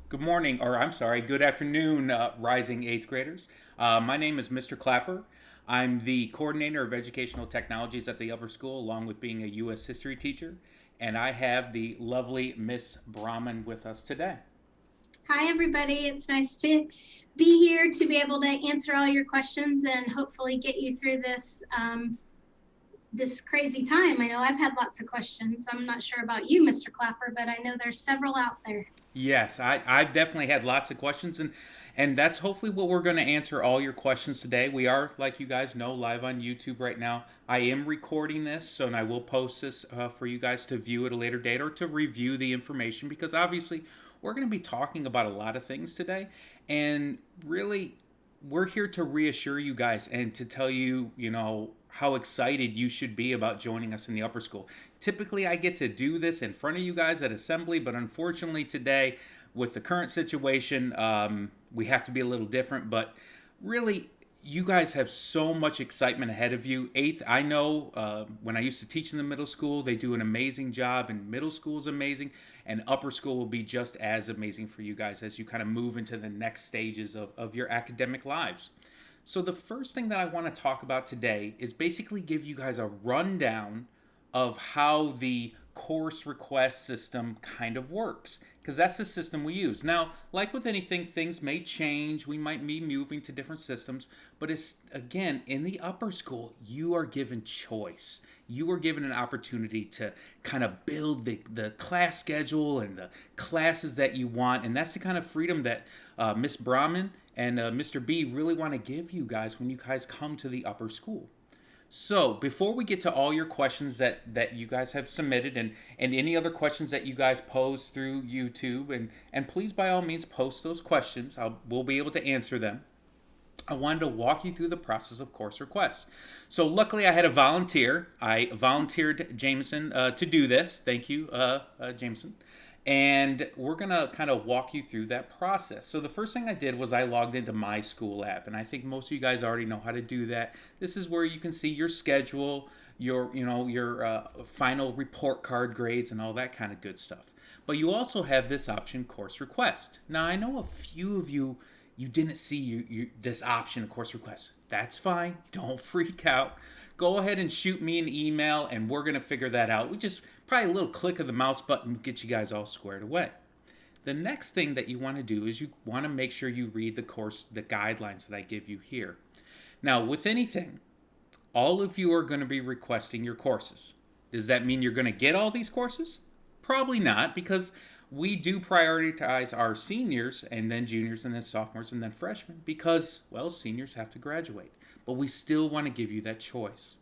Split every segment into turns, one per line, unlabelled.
Good morning, or I'm sorry, good afternoon, rising eighth graders. My name is Mr. Clapper. I'm the coordinator of educational technologies at the upper school, along with being a U.S. history teacher. And I have the lovely Miss Brahman with us today.
Hi, everybody. It's nice to be here to be able to answer all your questions and hopefully get you through this crazy time. I know I've had lots of questions. I'm not sure about you, Mr. Clapper, but I know there's several out there.
Yes, I've definitely had lots of questions, and that's hopefully what we're going to answer all your questions today. We are, like you guys know, live on YouTube right now. I am recording this, so and I will post this for you guys to view at a later date or to review the information because obviously we're going to be talking about a lot of things today, and really we're here to reassure you guys and to tell you, how excited you should be about joining us in the upper school. Typically, I get to do this in front of you guys at assembly, but unfortunately, today, with the current situation, we have to be a little different. But really, you guys have so much excitement ahead of you. Eighth, I know when I used to teach in the middle school, they do an amazing job, and middle school is amazing, and upper school will be just as amazing for you guys as you kind of move into the next stages of your academic lives. So, the first thing that I want to talk about today is basically give you guys a rundown of how the course request system kind of works because that's the system we use. Now, like with anything, things may change. We might be moving to different systems, but it's again in the upper school, you are given choice. You are given an opportunity to kind of build the class schedule and the classes that you want, and that's the kind of freedom that Miss Brahman and Mr. B really want to give you guys when you guys come to the upper school. So, before we get to all your questions that you guys have submitted and any other questions that you guys pose through YouTube, and please by all means post those questions, we'll be able to answer them. I wanted to walk you through the process of course requests. So, luckily, I had a volunteer. I volunteered Jameson to do this. Thank you, Jameson. And we're going to kind of walk you through that process. So, the first thing I did was I logged into my school app. And I think most of you guys already know how to do that. This is where you can see your schedule, your final report card grades, and all that kind of good stuff. But you also have this option, course request. Now, I know a few of you didn't see this option of course request. That's fine. Don't freak out. Go ahead and shoot me an email and we're going to figure that out. We just probably a little click of the mouse button will get you guys all squared away. The next thing that you want to do is you want to make sure you read the guidelines that I give you here. Now, with anything, all of you are going to be requesting your courses. Does that mean you're going to get all these courses? Probably not, because we do prioritize our seniors and then juniors and then sophomores and then freshmen because, well, seniors have to graduate. But we still want to give you that choice.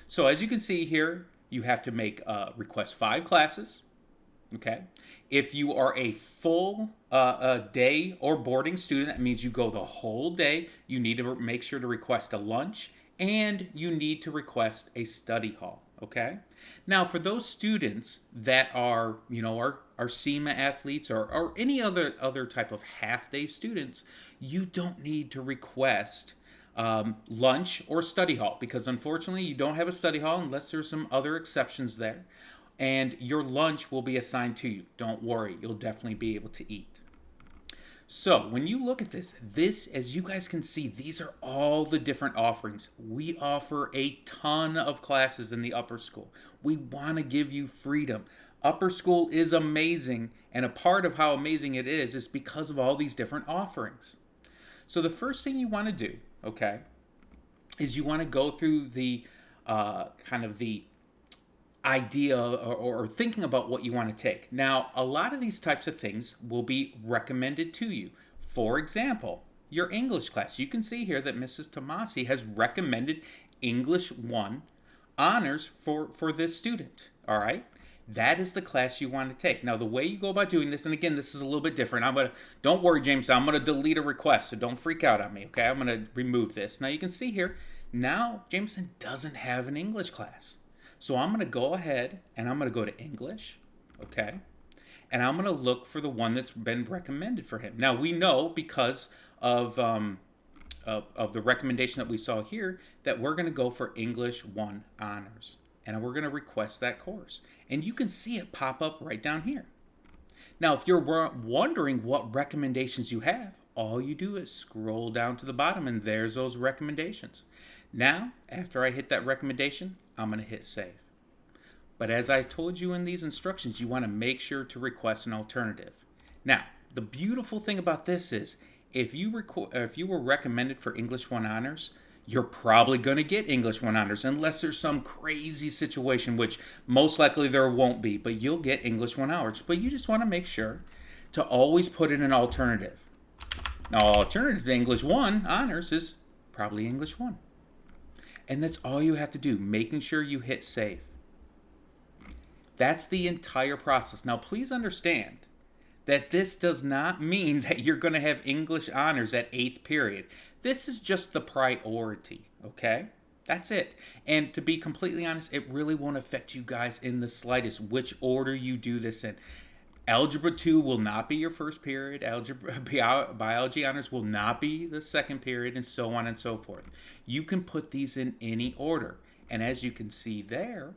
So as you can see here, you have to make request 5 classes. Okay. If you are a full day or boarding student, that means you go the whole day. You need to make sure to request a lunch and you need to request a study hall. Okay. Now, for those students that are, our SEMA athletes or any other type of half day students, you don't need to request lunch or study hall because unfortunately you don't have a study hall unless there's some other exceptions there and your lunch will be assigned to you. Don't worry, you'll definitely be able to eat. So when you look at this, as you guys can see, these are all the different offerings. We offer a ton of classes in the upper school. We want to give you freedom. Upper school is amazing, and a part of how amazing it is because of all these different offerings. So the first thing you want to do, okay, is you want to go through the kind of the idea or thinking about what you want to take. Now, a lot of these types of things will be recommended to you. For example, your English class. You can see here that Mrs. Tomasi has recommended English 1 honors for this student. All right? That is the class you want to take. Now, the way you go about doing this, and again, this is a little bit different. Don't worry, James, I'm gonna delete a request, so don't freak out on me, okay? I'm gonna remove this. Now you can see here, now Jameson doesn't have an English class. So I'm gonna go ahead and I'm gonna go to English, okay? And I'm gonna look for the one that's been recommended for him. Now we know because of the recommendation that we saw here that we're gonna go for English 1 honors. And we're gonna request that course. And you can see it pop up right down here. Now, if you're wondering what recommendations you have, all you do is scroll down to the bottom and there's those recommendations. Now, after I hit that recommendation, I'm going to hit save. But as I told you in these instructions, you want to make sure to request an alternative. Now, the beautiful thing about this is if you were recommended for English 1 honors, you're probably going to get English 1 honors unless there's some crazy situation, which most likely there won't be, but you'll get English 1 honors. But you just want to make sure to always put in an alternative. Now, alternative to English 1 honors is probably English 1. And that's all you have to do, making sure you hit save. That's the entire process. Now, please understand that this does not mean that you're going to have English honors at 8th period. This is just the priority, okay? That's it. And to be completely honest, it really won't affect you guys in the slightest which order you do this in. Algebra 2 will not be your first period. Biology honors will not be the second period, and so on and so forth. You can put these in any order. And as you can see there,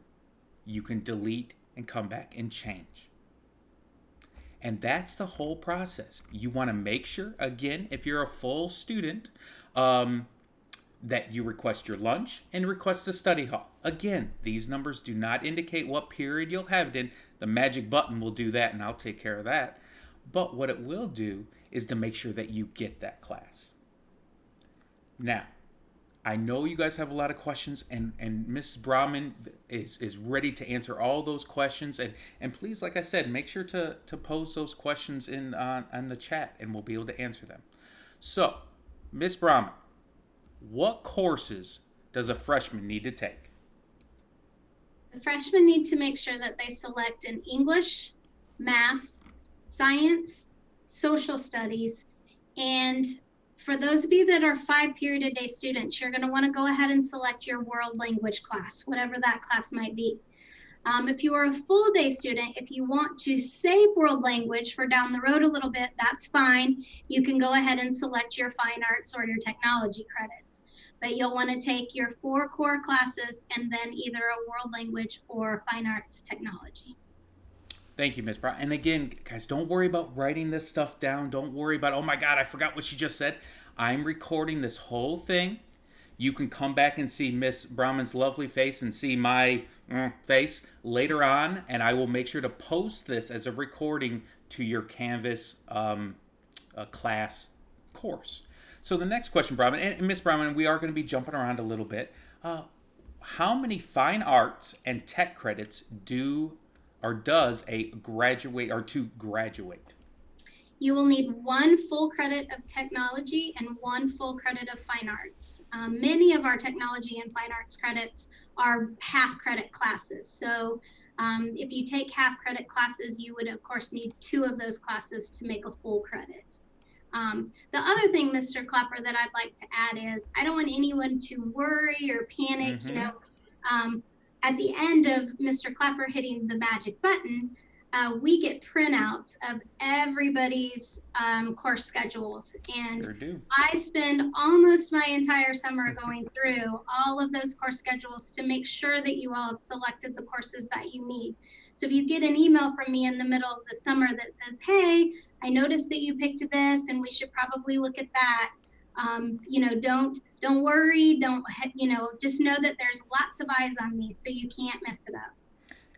you can delete and come back and change. And that's the whole process. You want to make sure, again, if you're a full student, that you request your lunch and request the study hall. Again, these numbers do not indicate what period you'll have it in. The magic button will do that, and I'll take care of that. But what it will do is to make sure that you get that class. Now, I know you guys have a lot of questions, and Mrs. Brahman is ready to answer all those questions. And please, like I said, make sure to pose those questions in on the chat, and we'll be able to answer them. So, Miss Brahman, what courses does a freshman need to take?
The freshmen need to make sure that they select an English, math, science, social studies, and for those of you that are 5-period-a-day students, you're going to want to go ahead and select your world language class, whatever that class might be. If you are a full-day student, if you want to save world language for down the road a little bit, that's fine. You can go ahead and select your fine arts or your technology credits. But you'll want to take your 4 core classes and then either a world language or fine arts technology.
Thank you, Ms. Brown. And again, guys, don't worry about writing this stuff down. Don't worry about, oh my God, I forgot what she just said. I'm recording this whole thing. You can come back and see Miss Brahman's lovely face and see my face later on, and I will make sure to post this as a recording to your Canvas class course. So the next question, Brahman, and Miss Brahman, we are going to be jumping around a little bit. How many fine arts and tech credits does a graduate or to graduate?
You will need 1 full credit of technology and 1 full credit of fine arts. Many of our technology and fine arts credits are half credit classes. So if you take half credit classes, you would of course need 2 of those classes to make a full credit. The other thing, Mr. Clapper, that I'd like to add is I don't want anyone to worry or panic. Mm-hmm. You know, at the end of Mr. Clapper hitting the magic button, we get printouts of everybody's course schedules. And
sure do.
I spend almost my entire summer going through all of those course schedules to make sure that you all have selected the courses that you need. So if you get an email from me in the middle of the summer that says, hey, I noticed that you picked this and we should probably look at that. You know, don't worry. Just know that there's lots of eyes on me, so you can't mess it up.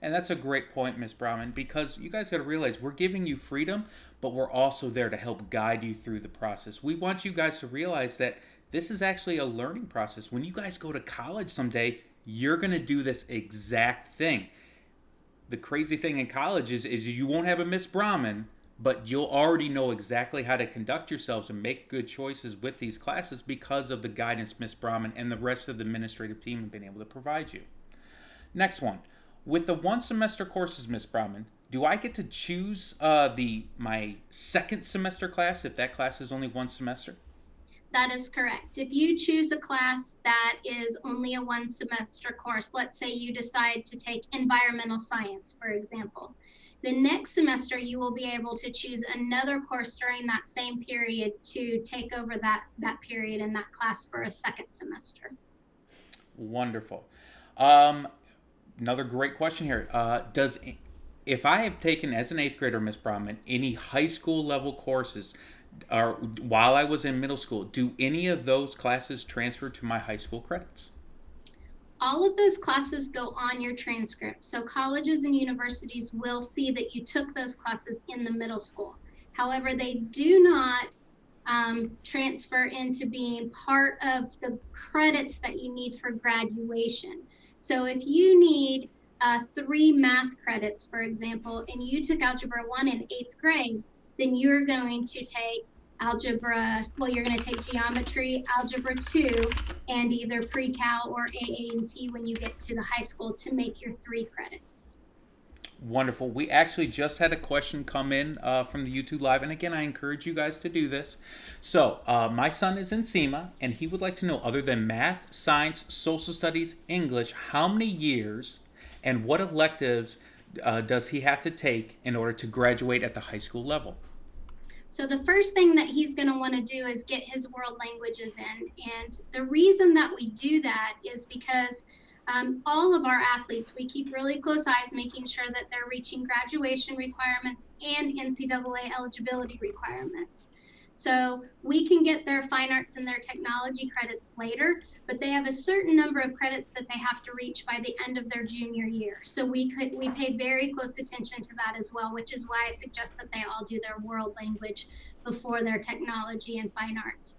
And that's a great point, Ms. Brahman, because you guys got to realize we're giving you freedom, but we're also there to help guide you through the process. We want you guys to realize that this is actually a learning process. When you guys go to college someday, you're going to do this exact thing. The crazy thing in college is you won't have a Ms. Brahman, but you'll already know exactly how to conduct yourselves and make good choices with these classes because of the guidance Ms. Brahman and the rest of the administrative team have been able to provide you. Next one. With the 1 semester courses, Ms. Brahman, do I get to choose my second semester class if that class is only 1 semester?
That is correct. If you choose a class that is only a 1 semester course, let's say you decide to take environmental science, for example, the next semester you will be able to choose another course during that same period to take over that period in that class for a second semester.
Wonderful. Another great question here. Does if I have taken as an eighth grader, Miss Brahman, any high school level courses, or while I was in middle school, do any of those classes transfer to my high school credits?
All of those classes go on your transcript. So colleges and universities will see that you took those classes in the middle school. However, they do not transfer into being part of the credits that you need for graduation. So if you need 3 math credits, for example, and you took Algebra 1 in 8th grade, then you're going to take you're going to take geometry, Algebra 2, and either pre-cal or AAT when you get to the high school to make your 3 credits.
Wonderful. We actually just had a question come in from the YouTube Live, and again, I encourage you guys to do this. So, my son is in SEMA, and he would like to know, other than math, science, social studies, English, how many years and what electives does he have to take in order to graduate at the high school level?
So the first thing that he's going to want to do is get his world languages in. And the reason that we do that is because all of our athletes, we keep really close eyes making sure that they're reaching graduation requirements and NCAA eligibility requirements. So we can get their fine arts and their technology credits later, but they have a certain number of credits that they have to reach by the end of their junior year. So we pay very close attention to that as well, which is why I suggest that they all do their world language before their technology and fine arts.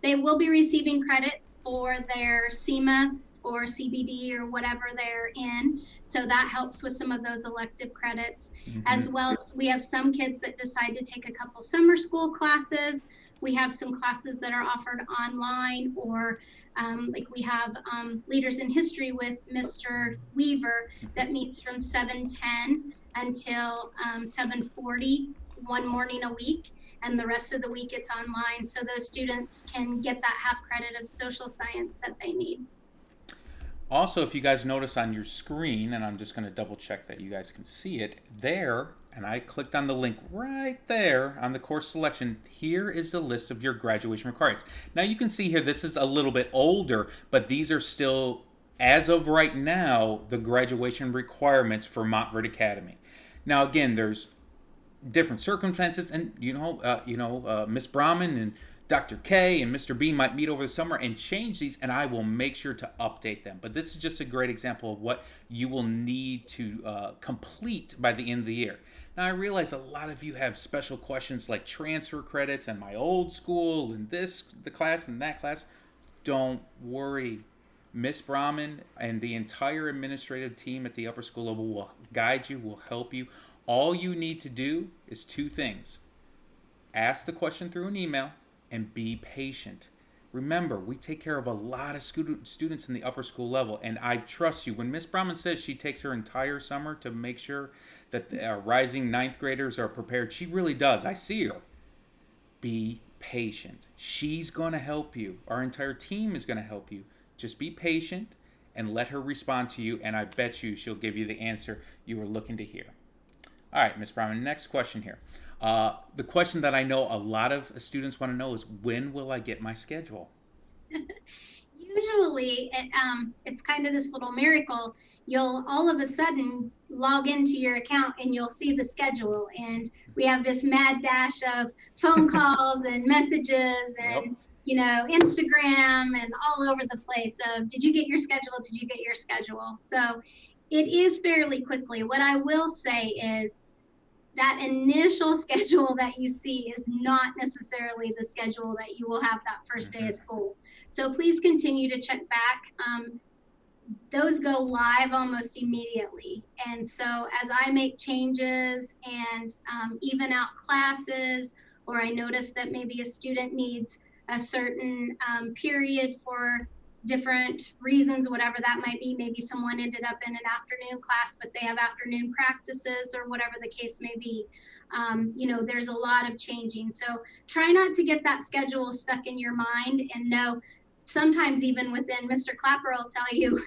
They will be receiving credit for their SEMA or CBD or whatever they're in. So that helps with some of those elective credits, as well as we have some kids that decide to take a couple summer school classes. We have some classes that are offered online, or like we have Leaders in History with Mr. Weaver that meets from 7:10 until 7:40 one morning a week, and the rest of the week it's online. So those students can get that half credit of social science that they need.
Also, if you guys notice on your screen, and I'm just going to double check that you guys can see it there, and I clicked on the link right there on the course selection, here is the list of your graduation requirements. Now you can see here, this is a little bit older, but these are still, as of right now, the graduation requirements for Montverde Academy. Now again, there's different circumstances, and Miss Brahman and Dr. K and Mr. B might meet over the summer and change these, and I will make sure to update them. But this is just a great example of what you will need to complete by the end of the year. Now, I realize a lot of you have special questions like transfer credits and my old school and the class and that class. Don't worry. Miss Brahman and the entire administrative team at the upper school level will guide you, will help you. All you need to do is 2 things. Ask the question through an email and be patient. Remember, we take care of a lot of students in the upper school level, and I trust you. When Miss Brahman says she takes her entire summer to make sure that the rising 9th graders are prepared, she really does. I see her. Be patient. She's going to help you. Our entire team is going to help you. Just be patient and let her respond to you, and I bet you she'll give you the answer you were looking to hear. All right, Miss Brahman, next question here. The question that I know a lot of students want to know is, when will I get my schedule?
Usually, it's kind of this little miracle. You'll all of a sudden log into your account and you'll see the schedule. And we have this mad dash of phone calls and messages and Instagram and all over the place of, did you get your schedule? Did you get your schedule? So it is fairly quickly. What I will say is, that initial schedule that you see is not necessarily the schedule that you will have that first day of school. So please continue to check back. Those go live almost immediately. And so as I make changes and even out classes, or I notice that maybe a student needs a certain period for different reasons, whatever that might be. Maybe someone ended up in an afternoon class, but they have afternoon practices or whatever the case may be. There's a lot of changing. So try not to get that schedule stuck in your mind, and know sometimes even within, Mr. Clapper will tell you,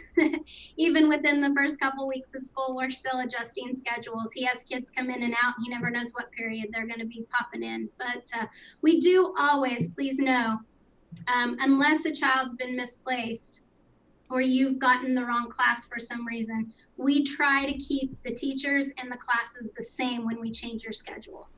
even within the first couple weeks of school, we're still adjusting schedules. He has kids come in and out. He never knows what period they're going to be popping in. But we do always, please know, unless a child's been misplaced or you've gotten the wrong class for some reason, we try to keep the teachers and the classes the same when we change your schedule,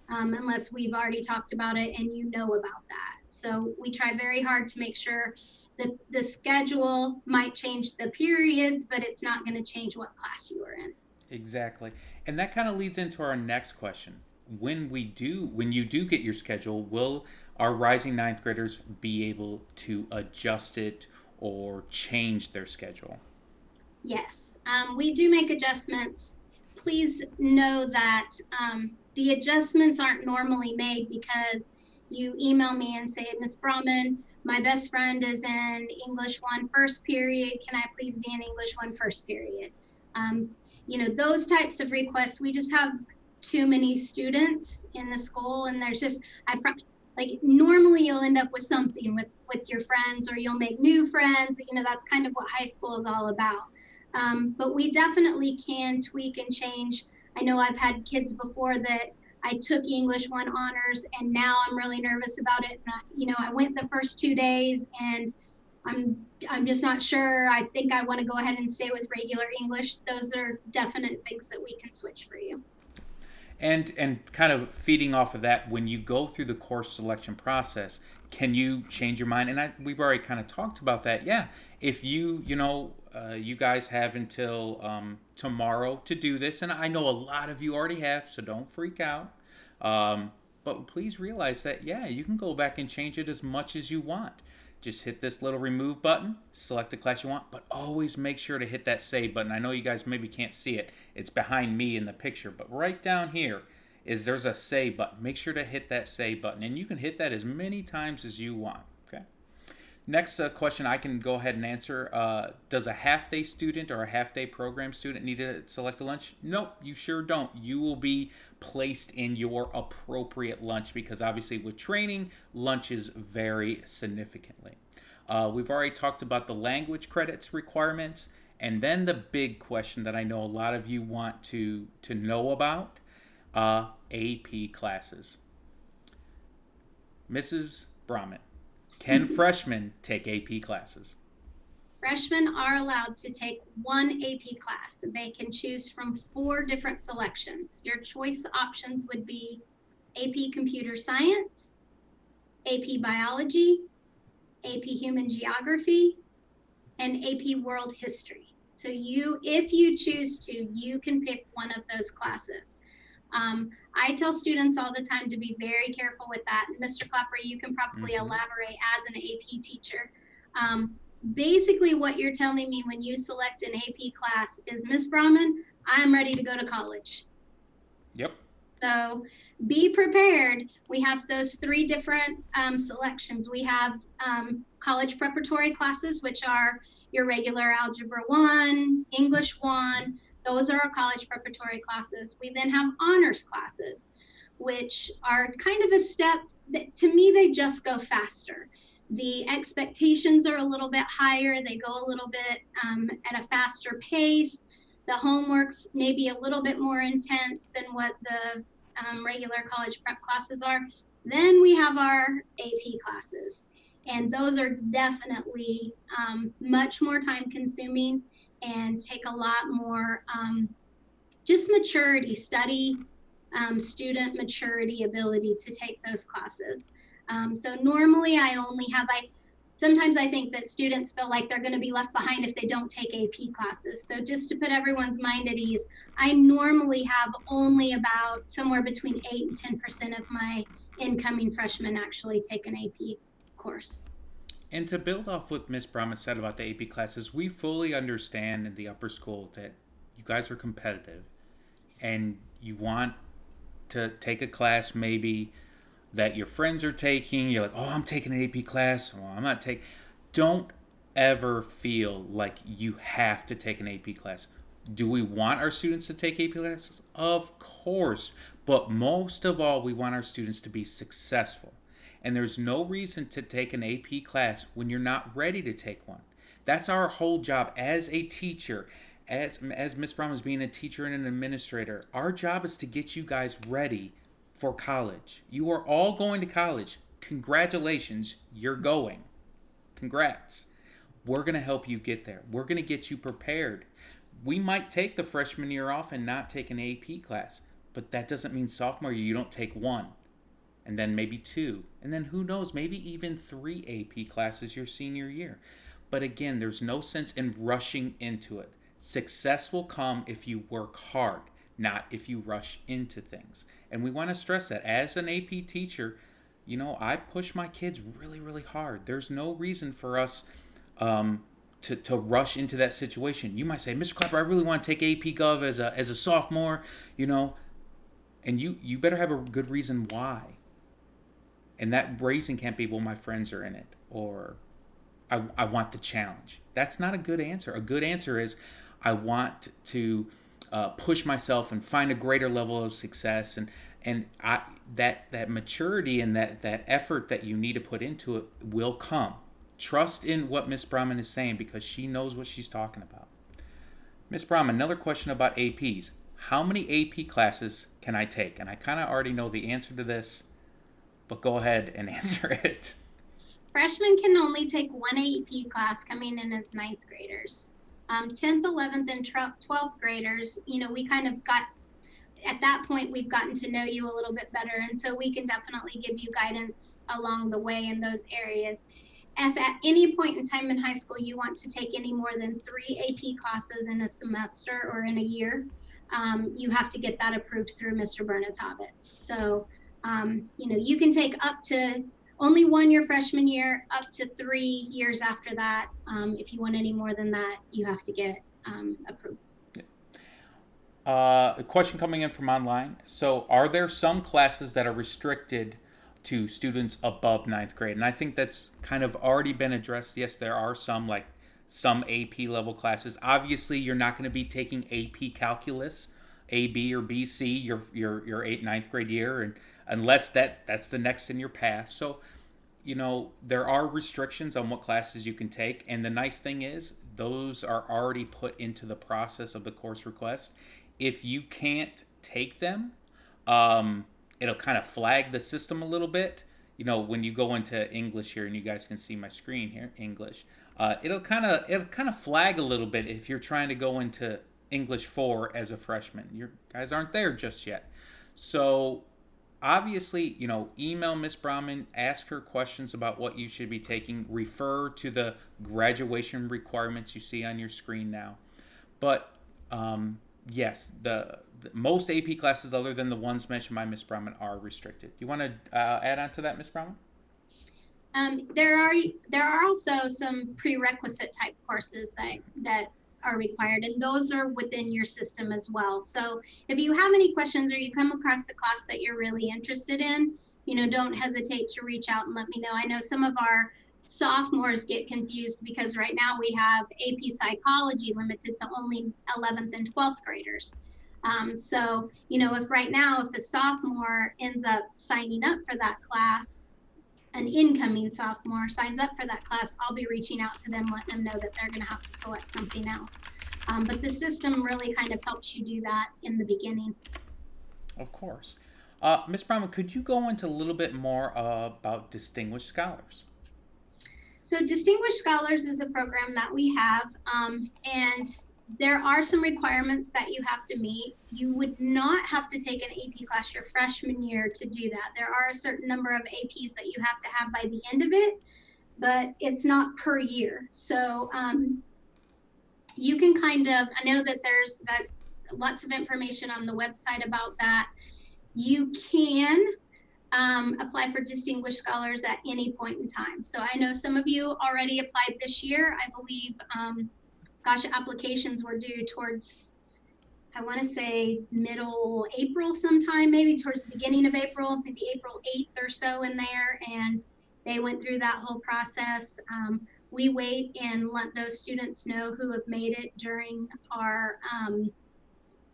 unless we've already talked about it and you know about that. So we try very hard to make sure that the schedule might change the periods, but it's not going to change what class you are in.
Exactly. And that kind of leads into our next question. When you do get your schedule, will our rising ninth graders be able to adjust it or change their schedule?
Yes, we do make adjustments. Please know that the adjustments aren't normally made because you email me and say, Miss Brahman, my best friend is in English 1 first period. Can I please be in English 1 first period? Um, those types of requests, we just have too many students in the school, and there's just, like normally you'll end up with something with your friends, or you'll make new friends. That's kind of what high school is all about. But we definitely can tweak and change. I know I've had kids before that I took English 1 honors, and now I'm really nervous about it. And I went the first 2 days, and I'm just not sure. I think I want to go ahead and stay with regular English. Those are definite things that we can switch for you.
And kind of feeding off of that, when you go through the course selection process, can you change your mind? And we've already kind of talked about that. Yeah, if you guys have until tomorrow to do this, and I know a lot of you already have, so don't freak out. But please realize that, yeah, you can go back and change it as much as you want. Just hit this little remove button, select the class you want, but always make sure to hit that save button. I know you guys maybe can't see it. It's behind me in the picture, but right down here there's a save button. Make sure to hit that save button, and you can hit that as many times as you want. Okay. Next question I can go ahead and answer. Does a half-day student or a half-day program student need to select a lunch? Nope, you sure don't. You will be placed in your appropriate lunch, because obviously with training, lunches vary significantly. We've already talked about the language credits requirements, and then the big question that I know a lot of you want to know about, AP classes. Mrs. Brahman, can freshmen take AP classes?
Freshmen are allowed to take one AP class. They can choose from 4 different selections. Your choice options would be AP Computer Science, AP Biology, AP Human Geography, and AP World History. So if you choose to, you can pick one of those classes. I tell students all the time to be very careful with that. And Mr. Clapper, you can probably elaborate as an AP teacher. Basically, what you're telling me when you select an AP class is, Miss Brahman, I'm ready to go to college.
Yep.
So be prepared. We have those 3 different selections. We have college preparatory classes, which are your regular Algebra 1, English 1. Those are our college preparatory classes. We then have honors classes, which are kind of a step that, to me, they just go faster. The expectations are a little bit higher. They go a little bit at a faster pace. The homework's maybe a little bit more intense than what the regular college prep classes are. Then we have our AP classes, and those are definitely much more time consuming and take a lot more just maturity, student maturity ability to take those classes. So normally sometimes I think that students feel like they're going to be left behind if they don't take AP classes. So just to put everyone's mind at ease, I normally have only about somewhere between 8 and 10% of my incoming freshmen actually take an AP course.
And to build off what Miss Brahma said about the AP classes, we fully understand in the upper school that you guys are competitive and you want to take a class maybe that your friends are taking. You're like, oh, I'm taking an AP class. Well, I'm not taking. Don't ever feel like you have to take an AP class. Do we want our students to take AP classes? Of course. But most of all, we want our students to be successful. And there's no reason to take an AP class when you're not ready to take one. That's our whole job as a teacher. As Miss Brown was being a teacher and an administrator, our job is to get you guys ready for college. You are all going to college. Congratulations, you're going. Congrats. We're going to help you get there. We're going to get you prepared. we might take the freshman year off and not take an AP class, but that doesn't mean sophomore year you don't take one, and then maybe two, and then who knows, maybe even three AP classes your senior year. But again, there's no sense in rushing into it. Success will come if you work hard, not if you rush into things. And we want to stress that as an AP teacher, I push my kids really, really hard. There's no reason for us to rush into that situation. You might say, Mr. Clapper, I really want to take AP Gov as a sophomore, and you better have a good reason why. And that reason can't be, well, my friends are in it, or I want the challenge. That's not a good answer. A good answer is, I want to push myself and find a greater level of success, and that maturity and that effort that you need to put into it will come. Trust in what Miss Brahman is saying, because she knows what she's talking about. Miss Brahman, another question about APs. How many AP classes can I take? And I kind of already know the answer to this, but go ahead and answer it.
Freshmen can only take one AP class coming in as ninth graders. 10th, 11th, and 12th graders, we kind of got, at that point, we've gotten to know you a little bit better. And so we can definitely give you guidance along the way in those areas. If at any point in time in high school you want to take any more than 3 AP classes in a semester or in a year, you have to get that approved through Mr. Bernatovitz. So, you can take up to only 1 year freshman year, up to 3 years after that. If you want any more than that, you have to get approved.
A question coming in from online. So, are there some classes that are restricted to students above ninth grade? And I think that's kind of already been addressed. Yes, there are some, like some AP level classes. Obviously, you're not going to be taking AP calculus, AB or BC your ninth grade year, and unless that's the next in your path. So, there are restrictions on what classes you can take. And the nice thing is, those are already put into the process of the course request. If you can't take them, it'll kind of flag the system a little bit. When you go into English here, and you guys can see my screen here, English, it'll kind of flag a little bit if you're trying to go into English 4 as a freshman. You guys aren't there just yet. So obviously, email Miss Brahman, ask her questions about what you should be taking, refer to the graduation requirements you see on your screen now. But yes, the most AP classes other than the ones mentioned by Miss Brahman are restricted. You want to add on to that, Miss Brahman?
There are also some prerequisite type courses that are required, and those are within your system as well. So if you have any questions, or you come across a class that you're really interested in, don't hesitate to reach out and let me know. I know some of our sophomores get confused because right now we have AP psychology limited to only 11th and 12th graders. So, if a sophomore ends up signing up for that class, an incoming sophomore signs up for that class, I'll be reaching out to them, letting them know that they're going to have to select something else. But the system really kind of helps you do that in the beginning.
Of course. Ms. Brahman, could you go into a little bit more about Distinguished Scholars?
So Distinguished Scholars is a program that we have, and there are some requirements that you have to meet. You would not have to take an AP class your freshman year to do that. There are a certain number of APs that you have to have by the end of it, but it's not per year. So you can I know that that's lots of information on the website about that. You can apply for Distinguished Scholars at any point in time. So I know some of you already applied this year. I believe applications were due towards, I want to say middle April sometime, maybe towards the beginning of April, maybe April 8th or so in there. And they went through that whole process. We wait and let those students know who have made it during our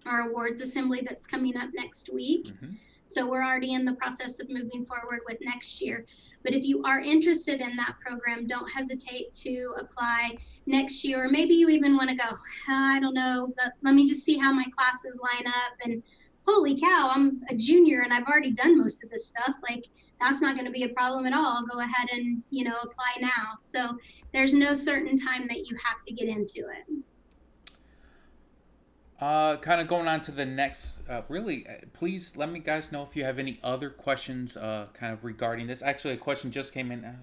awards assembly that's coming up next week. Mm-hmm. So we're already in the process of moving forward with next year. But if you are interested in that program, don't hesitate to apply next year. Or maybe you even want to go, I don't know, let me just see how my classes line up. And holy cow, I'm a junior and I've already done most of this stuff. Like, that's not going to be a problem at all. I'll go ahead and, apply now. So there's no certain time that you have to get into it.
Kind of going on to the next, please let me guys know if you have any other questions kind of regarding this. Actually, a question just came in.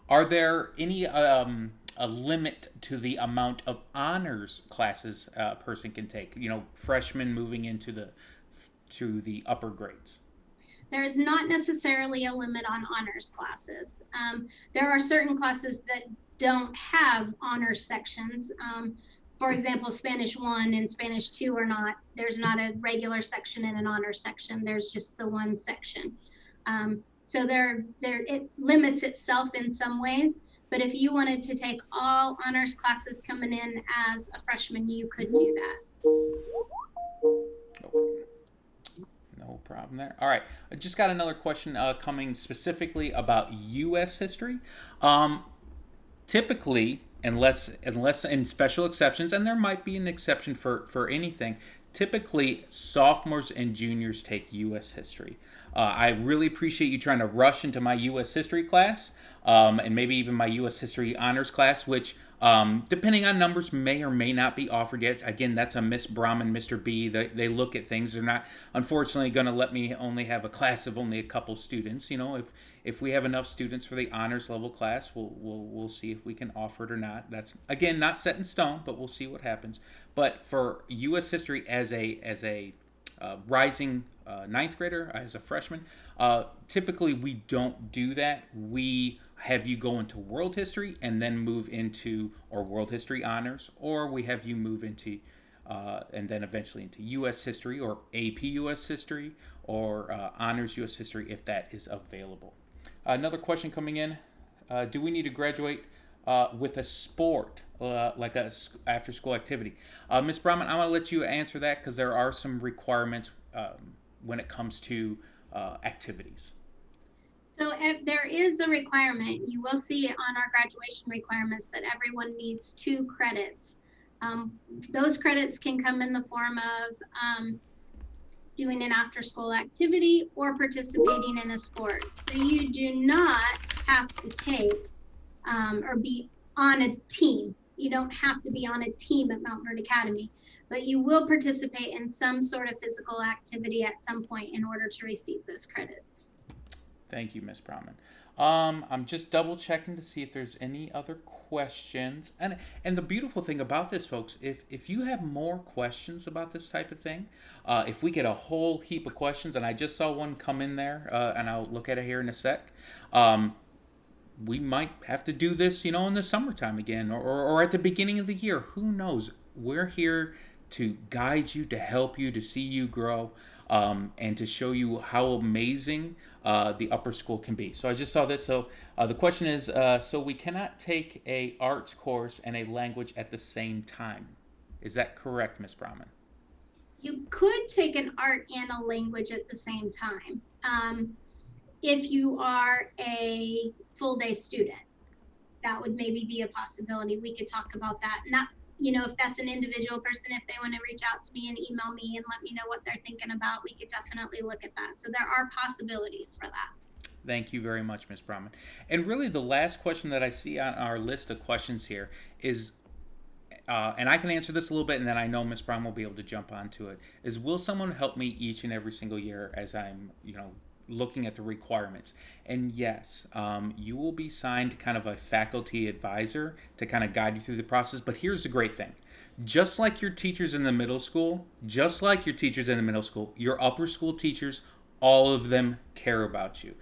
Are there any a limit to the amount of honors classes a person can take? You know, freshmen moving into the upper grades.
There is not necessarily a limit on honors classes. There are certain classes that don't have honors sections. For example, Spanish 1 and Spanish 2 are not, there's not a regular section and an honors section. There's just the one section. So it limits itself in some ways. But if you wanted to take all honors classes coming in as a freshman, you could do that.
No problem there. All right, I just got another question coming specifically about U.S. history. Typically, unless in special exceptions, and there might be an exception for anything, typically sophomores and juniors take U.S. history. I really appreciate you trying to rush into my U.S. history class, and maybe even my U.S. history honors class, which, depending on numbers, may or may not be offered yet. Again, that's a Miss Brahman, Mr. B. They look at things. They're not, unfortunately, going to let me only have a class of only a couple students. You know, if we have enough students for the honors level class, we'll see if we can offer it or not. That's, again, not set in stone, but we'll see what happens. But for U.S. history as a rising ninth grader, as a freshman, typically we don't do that. We have you go into world history and then move into or world history honors, or we have you move into and then eventually into U.S. history or AP U.S. history or honors U.S. history if that is available. Another question coming in: do we need to graduate with a sport, like a after-school activity? Ms. Brahman, I want to let you answer that because there are some requirements when it comes to activities.
So if there is a requirement, you will see on our graduation requirements that everyone needs 2 credits. Those credits can come in the form of doing an after-school activity or participating in a sport. So you do not have to take or be on a team. You don't have to be on a team at Mount Verde Academy, but you will participate in some sort of physical activity at some point in order to receive those credits.
Thank you, Ms. Brahman. I'm just double checking to see if there's any other questions. And the beautiful thing about this, folks, if you have more questions about this type of thing, if we get a whole heap of questions, and I just saw one come in there, and I'll look at it here in a sec. We might have to do this, you know, in the summertime again, or at the beginning of the year. Who knows? We're here to guide you, to help you, to see you grow, and to show you how amazing the upper school can be. So I just saw this. So the question is, so we cannot take a arts course and a language at the same time. Is that correct, Ms. Brahman?
You could take an art and a language at the same time. If you are a full day student, that would maybe be a possibility. We could talk about that. Not, you know, if that's an individual person, if they want to reach out to me and email me and let me know what they're thinking about, we could definitely look at that. So there are possibilities for that.
Thank you very much, Ms. Brahman. And really the last question that I see on our list of questions here is, and I can answer this a little bit, and then I know Ms. Brahman will be able to jump onto it, is will someone help me each and every single year as I'm, you know, looking at the requirements? And yes, you will be signed kind of a faculty advisor to kind of guide you through the process. But here's the great thing: just like your teachers in the middle school, your upper school teachers, all of them care about you.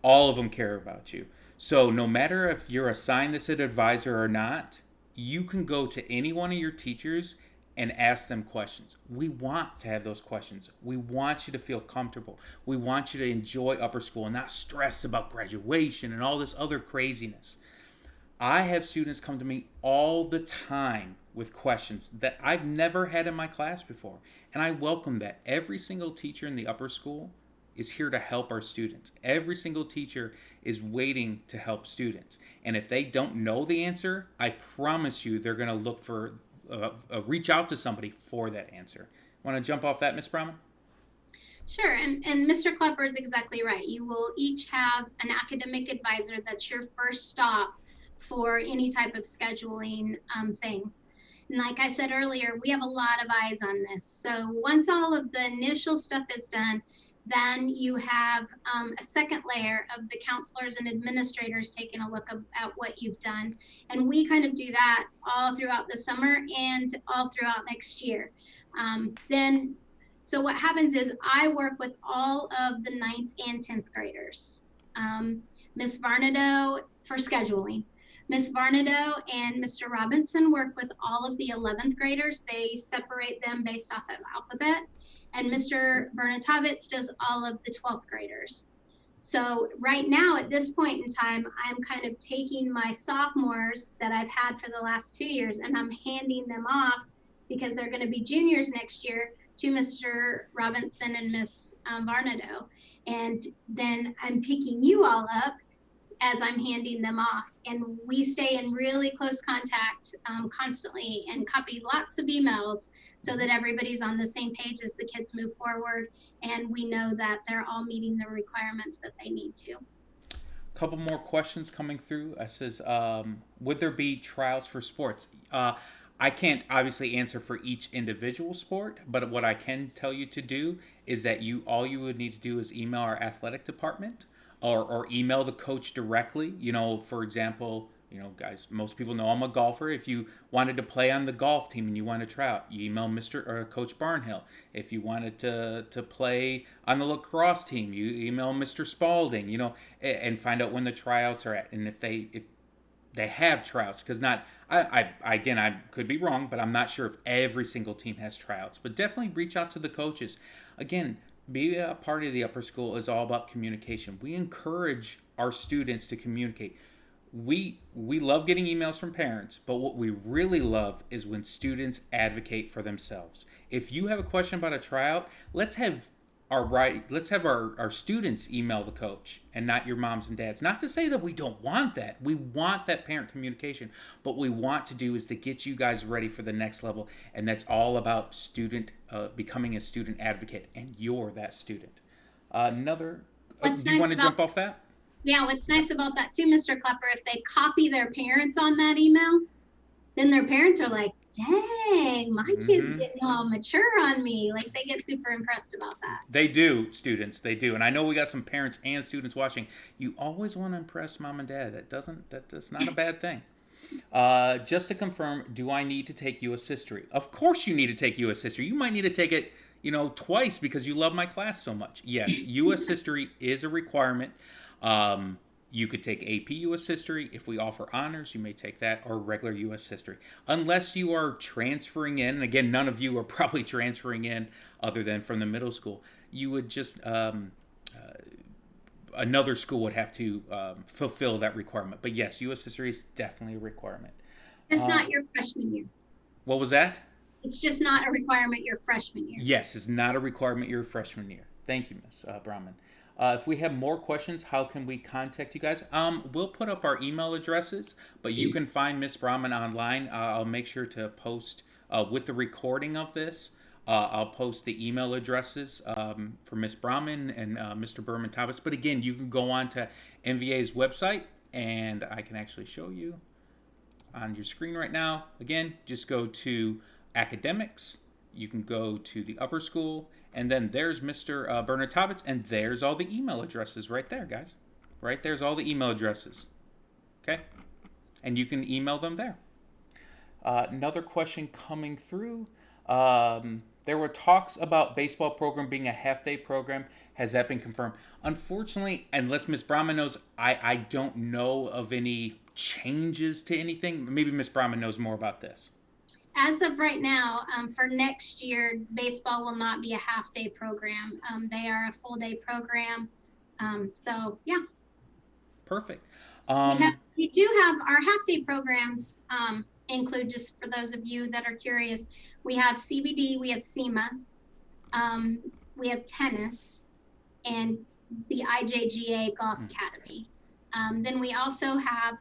All of them care about you. So no matter if you're assigned this advisor or not, you can go to any one of your teachers and ask them questions. We want to have those questions. We want you to feel comfortable. We want you to enjoy upper school and not stress about graduation and all this other craziness. I have students come to me all the time with questions that I've never had in my class before, and I welcome that. Every single teacher in the upper school is here to help our students. Every single teacher is waiting to help students. And if they don't know the answer, I promise you they're going to look for reach out to somebody for that answer. Want to jump off that, Ms. Brahman?
Sure, and Mr. Klepper is exactly right. You will each have an academic advisor that's your first stop for any type of scheduling things. And like I said earlier, we have a lot of eyes on this. So once all of the initial stuff is done, then you have a second layer of the counselors and administrators taking a look at what you've done. And we kind of do that all throughout the summer and all throughout next year. So what happens is I work with all of the 9th and 10th graders. Miss Varnado for scheduling. Miss Varnado and Mr. Robinson work with all of the 11th graders. They separate them based off of alphabet. And Mr. Bernatovitz does all of the 12th graders. So right now, at this point in time, I'm kind of taking my sophomores that I've had for the last 2 years, and I'm handing them off because they're going to be juniors next year to Mr. Robinson and Miss Varnado. And then I'm picking you all up as I'm handing them off. And we stay in really close contact constantly and copy lots of emails so that everybody's on the same page as the kids move forward. And we know that they're all meeting the requirements that they need to.
Couple more questions coming through. It says, would there be tryouts for sports? I can't obviously answer for each individual sport, but what I can tell you to do is that all you would need to do is email our athletic department or email the coach directly. You know, for example, you know, guys, most people know I'm a golfer. If you wanted to play on the golf team and you want to try out, you email Mr. or Coach Barnhill. If you wanted to play on the lacrosse team, you email Mr. Spalding, you know, and find out when the tryouts are at. And if they have tryouts, because I could be wrong, but I'm not sure if every single team has tryouts. But definitely reach out to the coaches. Again, be a part of the upper school is all about communication. We encourage our students to communicate. We love getting emails from parents, but what we really love is when students advocate for themselves. If you have a question about a tryout, let's have our students email the coach and not your moms and dads. Not to say that we don't want that. We want that parent communication. But what we want to do is to get you guys ready for the next level. And that's all about becoming a student advocate. And you're that student. Do you want to jump off that?
Yeah, what's nice about that too, Mr. Klepper, if they copy their parents on that email, then their parents are like, dang, my kid's getting all mature on me. Like, they get super impressed about that.
They do, students. They do. And I know we got some parents and students watching. You always want to impress mom and dad. That's not a bad thing. Just to confirm, do I need to take U.S. history? Of course you need to take U.S. history. You might need to take it, twice because you love my class so much. Yes, U.S. history is a requirement. You could take AP U.S. History. If we offer honors, you may take that, or regular U.S. History. Unless you are transferring in, and again, none of you are probably transferring in other than from the middle school, you would just, another school would have to fulfill that requirement. But yes, U.S. History is definitely a requirement.
It's not your freshman year.
What was that?
It's just not a requirement your freshman year.
Yes, it's not a requirement your freshman year. Thank you, Ms. Brahman. If we have more questions, how can we contact you guys? We'll put up our email addresses, but you can find Miss Brahman online. I'll make sure to post with the recording of this. I'll post the email addresses for Miss Brahman and Mr. Bernatovitz. But again, you can go on to MVA's website, and I can actually show you on your screen right now. Again, just go to academics. You can go to the upper school. And then there's Mr. Bernatovitz, and there's all the email addresses right there, guys. Right there's all the email addresses. Okay? And you can email them there. Another question coming through. There were talks about baseball program being a half-day program. Has that been confirmed? Unfortunately, unless Ms. Brahman knows, I don't know of any changes to anything. Maybe Ms. Brahman knows more about this.
As of right now, for next year, baseball will not be a half-day program. They are a full-day program. So, yeah.
Perfect.
We do have our half-day programs include, just for those of you that are curious, we have CBD, we have SEMA, we have tennis, and the IJGA Golf Academy. Then we also have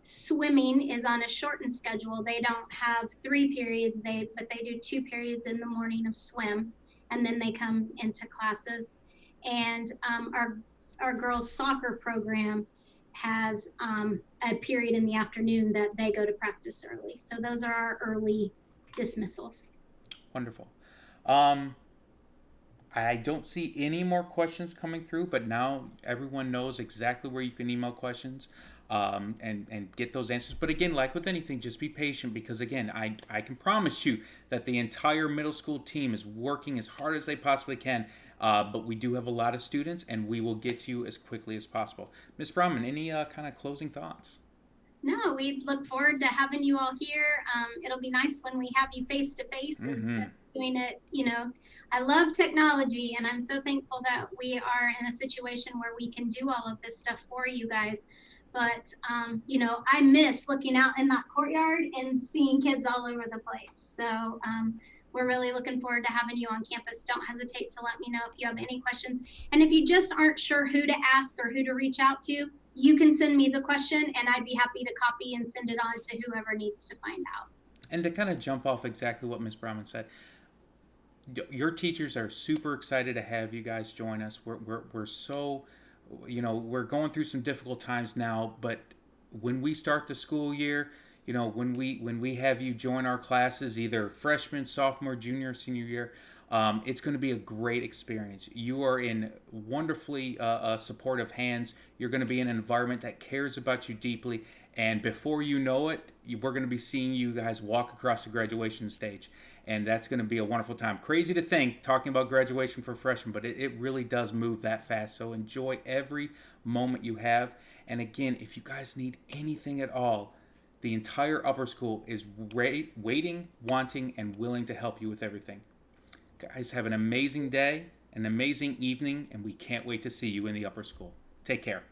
swimming is on a shortened schedule. They don't have 3 periods, but they do 2 periods in the morning of swim, and then they come into classes. And our girls soccer program has a period in the afternoon that they go to practice early. So those are our early dismissals.
Wonderful. I don't see any more questions coming through, but now everyone knows exactly where you can email questions, and get those answers. But again, like with anything, just be patient, because again, I can promise you that the entire middle school team is working as hard as they possibly can. But we do have a lot of students, and we will get to you as quickly as possible. Ms. Brahman, any kind of closing thoughts?
No, we look forward to having you all here. It'll be nice when we have you face to face instead
Mm-hmm.
of doing it. I love technology, and I'm so thankful that we are in a situation where we can do all of this stuff for you guys. But I miss looking out in that courtyard and seeing kids all over the place. So we're really looking forward to having you on campus. Don't hesitate to let me know if you have any questions. And if you just aren't sure who to ask or who to reach out to, you can send me the question and I'd be happy to copy and send it on to whoever needs to find out.
And to kind of jump off exactly what Ms. Brahman said, your teachers are super excited to have you guys join us. We're so, we're going through some difficult times now, but when we start the school year, when we have you join our classes, either freshman, sophomore, junior, senior year, it's going to be a great experience. You are in wonderfully supportive hands. You're going to be in an environment that cares about you deeply, and before you know it, we're going to be seeing you guys walk across the graduation stage, and that's going to be a wonderful time. Crazy to think, talking about graduation for freshmen, but it really does move that fast. So enjoy every moment you have. And again, if you guys need anything at all, the entire upper school is waiting, wanting, and willing to help you with everything. Guys, have an amazing day, an amazing evening, and we can't wait to see you in the upper school. Take care.